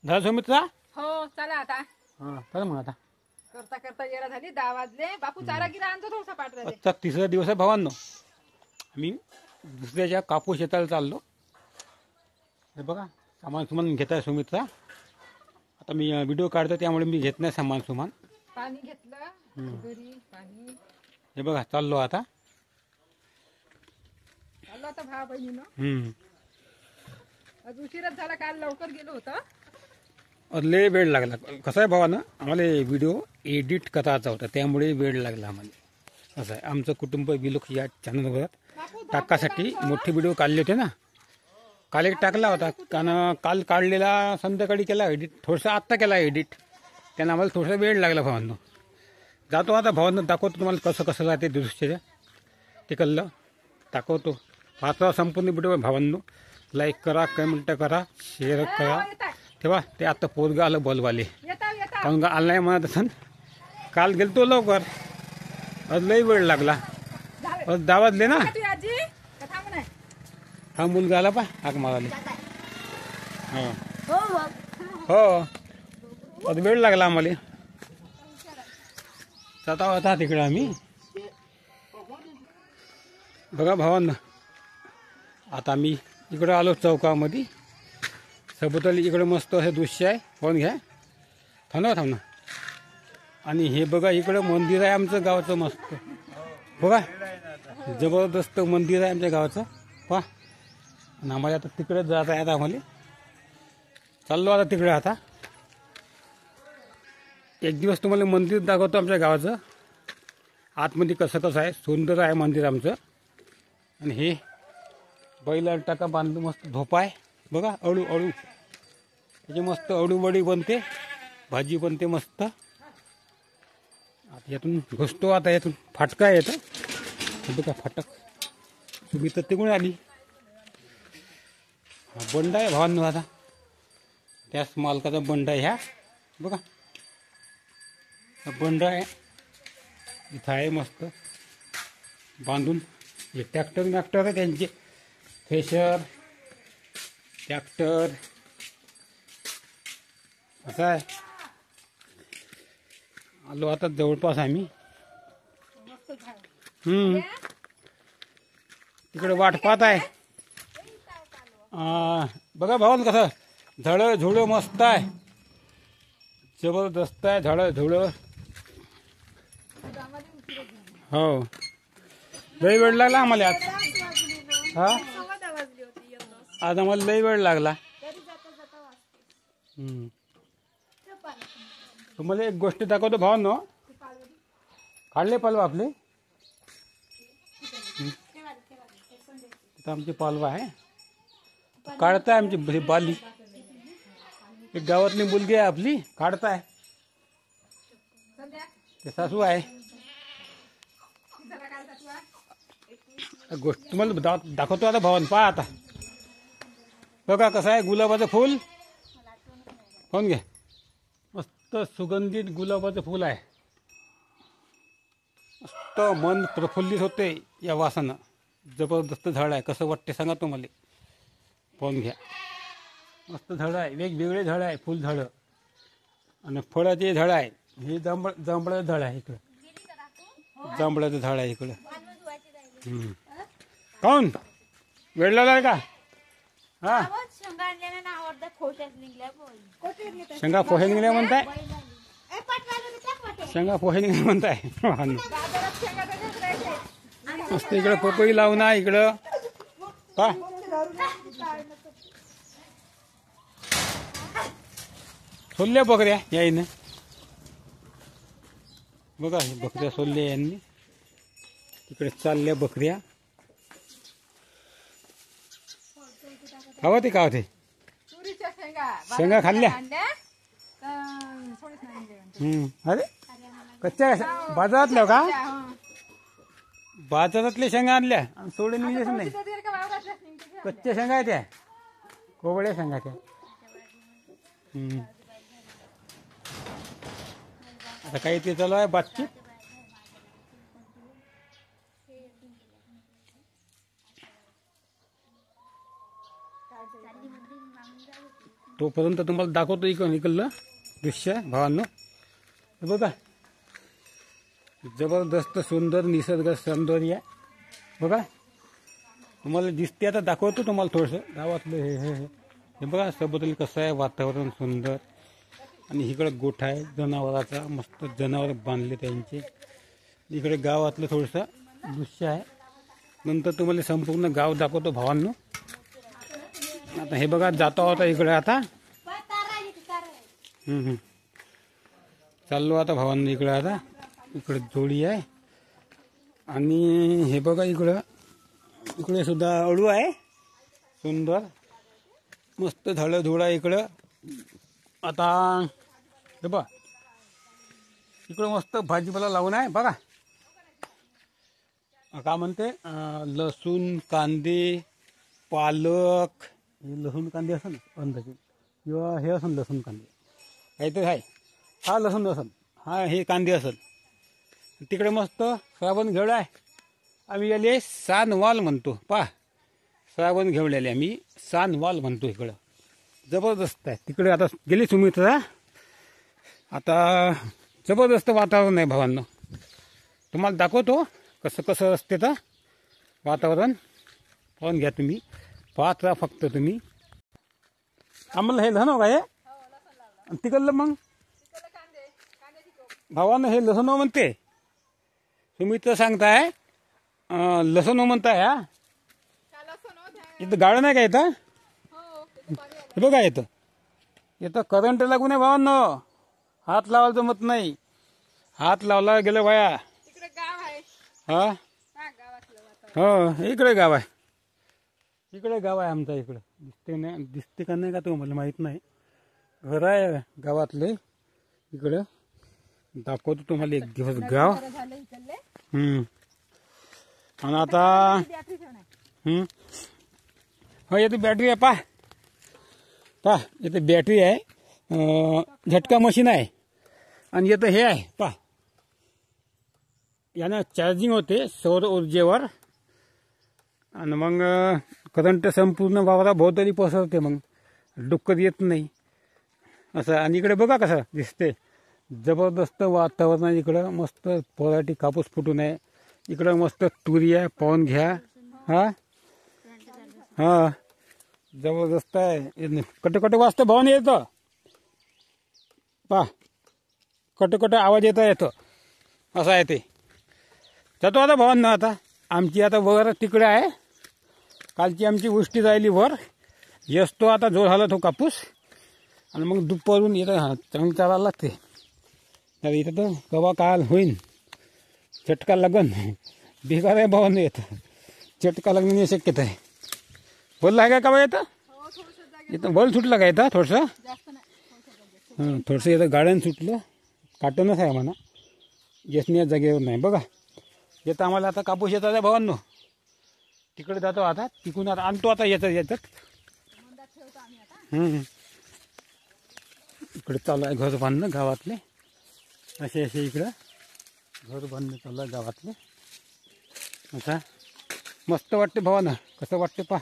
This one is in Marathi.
झालं सुमित्रा? हो चला आता. हां चला मग आता. करता करता येरा झाली 10 वाजले. बापू चारा गिरा आणतो थोडसा पाठवा दे. आजचा तिसरा दिवस आहे भावांनो. मी दुसऱ्याच्या कापूस शेताला चाललो. हे बघा सामान सुमान घेत आहे सुमित्रा. आता मी व्हिडिओ काढतो त्यामुळे मी घेत नाही सामान सुमान. पाणी घेतलं घरी पाणी. हे बघा चाललो आता. चाललो आता भावा बहिणीनं. आज उशीरच झाला, काल लवकर गेलो होतं. लय वेळ लागला. कसं आहे भावानं, आम्हाला व्हिडिओ एडिट करायचा होता त्यामुळे वेळ लागला आम्हाला. असं आहे आमचं कुटुंब विलोक या चॅनलवर टाकासाठी मोठे व्हिडिओ काढले होते ना. काल एक टाकला होता कारण काल काढलेला संध्याकाळी केला एडिट, थोडंसं आत्ता केला एडिट. त्यानं आम्हाला थोडासा वेळ लागला भावांनो. जातो आता भावांनो, दाखवतो तुम्हाला कसं कसं राहते दृश्य ते कल्लं दाखवतो. पाचवा संपूर्ण व्हिडिओ भावांनो. लाईक करा, कमेंट करा, शेअर करा. तेव्हा ते आता पोरगा आलं बॉलवाले कारण का आलं नाही म्हणत असं. काल गेलतो लवकर, आज लई वेळ लागला. आज 10 वाजले ना. हा मुलगा आला पा हाक माराले. हो आज वेळ लागला आम्हाला. जाता होता तिकडे आम्ही. बघा भावांना आता आम्ही इकडं आलो चौकामध्ये. सभोवताली इकडं मस्त असं दृश्य आहे. फोन घ्या, थांबा. आणि हे बघा इकडं मंदिर आहे आमचं गावाचं मस्त. बघा जबरदस्त मंदिर आहे आमच्या गावाचं पहा. आणि आम्हाला आता तिकडे जात आहे. आता आम्हाला चाललो आता तिकडे. आता एक दिवस तुम्हाला मंदिर दाखवतो आमच्या गावाचं. आतमध्ये कसं कसं आहे, सुंदर आहे मंदिर आमचं. आणि हे बैला टाका बांधून मस्त झोपा आहे. बघा अळू त्याची मस्त अळूवडी बनते, भाजी बनते मस्त. आता यातून घुसतो. आता यातून फाटका येतं. बघा फाटक. तुम्ही तर तिकडून आली. हा बंड आहे भावांनो. आता त्याच मालकाचा बंड आहे ह्या. बघा हा बंड आहे इथं आहे मस्त बांधून. हे ट्रॅक्टर आहे त्यांचे. थ्रेशर ट्रॅक्टर असं आहे. आलो आता जवळपास आम्ही. तिकडे वाट पाहत आहे. बघा भावान कसं झाडं झुडं मस्त आहे, जबरदस्त आहे झाडं झुडं. हो लई वेळ लागला आम्हाला आज. हा आज आम्हाला लई वेळ लागला. तुम्हाला एक गोष्ट दाखवतो भावांनो. काढले पालवा आपले. आमची पालवा आहे काढताय आमची बाली. एक गावातली मुलगी आहे आपली काढताय. ते सासू आहे. गोष्ट तुम्हाला दाखवतो आता भावान. पहा आता बघा कसं आहे गुलाबाचं फूल. पाहून घ्या मस्त सुगंधित गुलाबाचं फूल आहे. मस्त मन प्रफुल्लित होते या वासानं. जबरदस्त झाड आहे. कसं वाटते सांगा तुम्हाला. पाहून घ्या मस्त झाडं आहे. वेगवेगळे झाडं आहे, फुल झाडं आणि फळाचे झाड आहे. हे जांभळाचं झाड आहे इकडं. जांभळाचं झाड आहे इकडं. काऊन वेळ लागलाय का? हा शेंगा पोहे निघल्या म्हणताय. शेंगा पोहे निघल्या म्हणताय. मस्त इकडं पपई लावून आहे इकडं. का सोडल्या बकऱ्या यायनं. बघा बकऱ्या सोडल्या यांनी. तिकडे चालल्या बकऱ्या. खावा ते का होते शेंगा खाल्ल्या. अरे कच्च्या बाजारातल्या का? बाजारातल्या शेंगा आणल्या आणि सोडून निघलेच नाही. कच्च्या शेंगा आहे त्या, कोवळ्या शेंगा त्या. आता काही ते चालू आहे बातचीत. तोपर्यंत तुम्हाला दाखवतो इकडलं दृश्य भावांनो. हे बघा जबरदस्त सुंदर निसर्ग सौंदर्य बघा तुम्हाला दिसते. आता दाखवतो तुम्हाला थोडंसं गावातलं हे बघा सभोवताली कसं आहे वातावरण सुंदर. आणि इकडं गोठा आहे जनावराचा, मस्त जनावर बांधले त्यांचे. इकडे गावातलं थोडंसं दृश्य आहे. नंतर तुम्हाला संपूर्ण गाव दाखवतो भावांनो. आता हे बघा जातो आता इकडे आता चाललो आता भावांनो इकडे. आता इकडे जोडी आहे आणि हे बघा इकडे सुद्धा अळू आहे सुंदर मस्त झाडं झुडं आहे इकडं. आता हे बघा इकडं मस्त भाजीपाला लावून आहे बघा. का म्हणते लसूण कांदे पालक. हे लसूण कांदे असं ना अंदाजे किंवा हे असं लसूण कांदे काहीतरी आहे. हा लसूण असन हा हे कांदे असल. तिकडे मस्त श्रावण घेवडा आहे. आम्ही याले सानवाल म्हणतो. पहा श्रावण घेवड्याले आम्ही सानवाल म्हणतो. इकडं जबरदस्त आहे. तिकडे आता गेली सुमित्रा. आता जबरदस्त वातावरण आहे भावांनो. तुम्हाला दाखवतो कसं कसं असते तर वातावरण. पाहून घ्या तुम्ही. पाहत राहा फक्त तुम्ही. आम्हाला हे लसण काय आणि तिकडलं मग भावानं हे लसण म्हणते. तुम्ही तर सांगताय लसण म्हणताय. हा इथं गाळं नाही का इथं. हे बघा इथं करंट लागून आहे भावांनो. हात लावायला जमत नाही. हात लावला गेलं बाया. हा हो इकडे गाव आहे. इकडे गाव आहे आमचा. इकडं दिसते का नाही का तो मला माहित नाही. घर आहे गावातले. इकडं दाखवतो तुम्हाला एक दिवस गाव. आणि आता हो येते बॅटरी आहे. पा इथे बॅटरी आहे. झटका मशीन आहे आणि येतं हे आहे पा. यानं चार्जिंग होते सौर ऊर्जेवर आणि मग करंट संपूर्ण वावरा भोवताली पसरते. मग डुक्कर येत नाही असं. आणि इकडे बघा कसं दिसते. जबरदस्त वातावरण आहे इकडं. मस्त पराठी कापूस फुटून आहे. इकडं मस्त तुरी आहे. पाहून घ्या. हा हा जबरदस्त आहे. कटकट वाजतं भावन येतं. पा कटकट आवाज येतो असं आहे ते. जातो आता भावन ना. आता आमची आता वर तिकडे आहे. कालची आमची उष्टी राहिली वर. येसतो आता जोर झाला तो कापूस. आणि मग दुपारून येतं चांगली चालायला लागते. तर इथं तर कवा काल होईन चटका लागन. बेकार आहे भावन येतं. चटका लागण्याची शक्यता आहे. बोलला आहे का कवा येतं. इथं बल सुटलं का येतं थोडंसं. थोडंसं येतं गाड्यानं सुटलं. काटूनच आहे म्हणा. येसण्या जागेवर नाही बघा. येतं आम्हाला आता कापूस येतात आहे भावांनो. तिकडे जातो आता. तिकून आता आणतो आता येतात. इकडे चालू आहे घर बांधणं गावातले. असे इकडं घर बांधणं चालू आहे गावातले. आता मस्त वाटते भावानं. कसं वाटते पा.